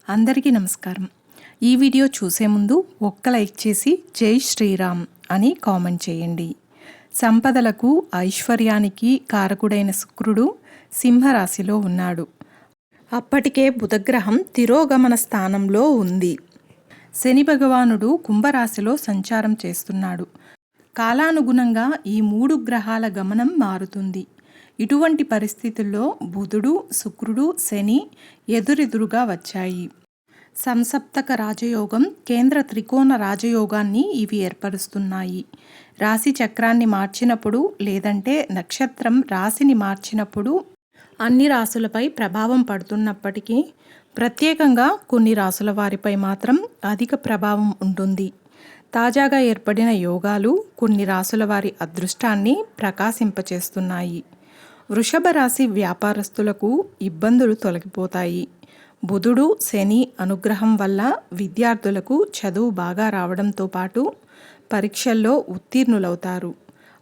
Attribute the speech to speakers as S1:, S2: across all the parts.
S1: అందరికీ నమస్కారం. ఈ వీడియో చూసే ముందు ఒక్క లైక్ చేసి జై శ్రీరామ్ అని కామెంట్ చేయండి. సంపదలకు ఐశ్వర్యానికి కారకుడైన శుక్రుడు సింహరాశిలో ఉన్నాడు. అప్పటికే బుధగ్రహం తిరోగమన స్థానంలో ఉంది. శని భగవానుడు కుంభరాశిలో సంచారం చేస్తున్నాడు. కాలానుగుణంగా ఈ 3 గ్రహాల గమనం మారుతుంది. ఇటువంటి పరిస్థితుల్లో బుధుడు, శుక్రుడు, శని ఎదురెదురుగా వచ్చాయి. సంసప్తక రాజయోగం, కేంద్ర త్రికోణ రాజయోగాన్ని ఇవి ఏర్పరుస్తున్నాయి. రాశి చక్రాన్ని మార్చినప్పుడు లేదంటే నక్షత్రం రాశిని మార్చినప్పుడు అన్ని రాశులపై ప్రభావం పడుతున్నప్పటికీ ప్రత్యేకంగా కొన్ని రాశుల వారిపై మాత్రం అధిక ప్రభావం ఉంటుంది. తాజాగా ఏర్పడిన యోగాలు కొన్ని రాశుల వారి అదృష్టాన్ని ప్రకాశింపచేస్తున్నాయి. వృషభ రాశి వ్యాపారస్తులకు ఇబ్బందులు తొలగిపోతాయి. బుధుడు, శని అనుగ్రహం వల్ల విద్యార్థులకు చదువు బాగా రావడంతో పాటు పరీక్షల్లో ఉత్తీర్ణులవుతారు.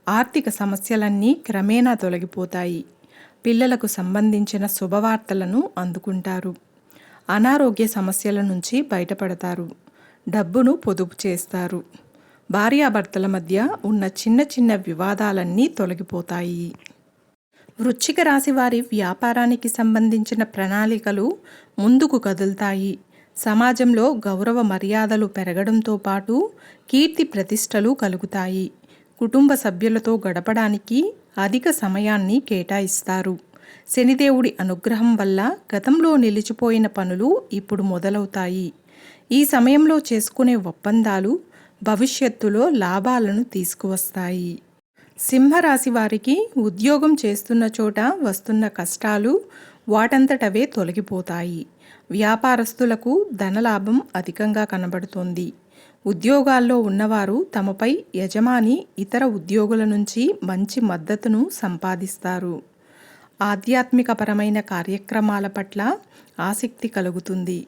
S1: ఆర్థిక సమస్యలన్నీ క్రమేణా తొలగిపోతాయి. పిల్లలకు సంబంధించిన శుభవార్తలను అందుకుంటారు. అనారోగ్య సమస్యల నుంచి బయటపడతారు. డబ్బును పొదుపు చేస్తారు. భార్యాభర్తల మధ్య ఉన్న చిన్న చిన్న వివాదాలన్నీ తొలగిపోతాయి. వృశ్చిక రాశి వారి వ్యాపారానికి సంబంధించిన ప్రణాళికలు ముందుకు కదులుతాయి. సమాజంలో గౌరవ మర్యాదలు పెరగడంతో పాటు కీర్తి ప్రతిష్టలు కలుగుతాయి. కుటుంబ సభ్యులతో గడపడానికి అధిక సమయాన్ని కేటాయిస్తారు. శనిదేవుడి అనుగ్రహం వల్ల గతంలో నిలిచిపోయిన పనులు ఇప్పుడు మొదలవుతాయి. ఈ సమయంలో చేసుకునే ఒప్పందాలు భవిష్యత్తులో లాభాలను తీసుకువస్తాయి. సింహరాశి వారికి ఉద్యోగం చేస్తున్న చోట వస్తున్న కష్టాలు వాటంతటవే తొలగిపోతాయి. వ్యాపారస్తులకు ధనలాభం అధికంగా కనబడుతోంది. ఉద్యోగాల్లో ఉన్నవారు తమపై యజమాని ఇతర ఉద్యోగుల నుంచి మంచి మద్దతును సంపాదిస్తారు. ఆధ్యాత్మికపరమైన కార్యక్రమాల పట్ల ఆసక్తి కలుగుతుంది.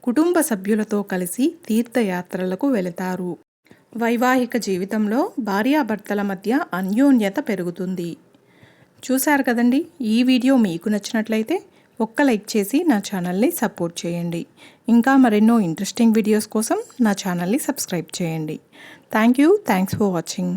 S1: కుటుంబ సభ్యులతో కలిసి తీర్థయాత్రలకు వెళతారు. వైవాహిక జీవితంలో భార్యాభర్తల మధ్య అన్యోన్యత పెరుగుతుంది. చూశారు కదండి. ఈ వీడియో మీకు నచ్చినట్లయితే ఒక్క లైక్ చేసి నా ఛానల్ని సపోర్ట్ చేయండి. ఇంకా మరెన్నో ఇంట్రెస్టింగ్ వీడియోస్ కోసం నా ఛానల్ని సబ్స్క్రైబ్ చేయండి. Thanks for watching.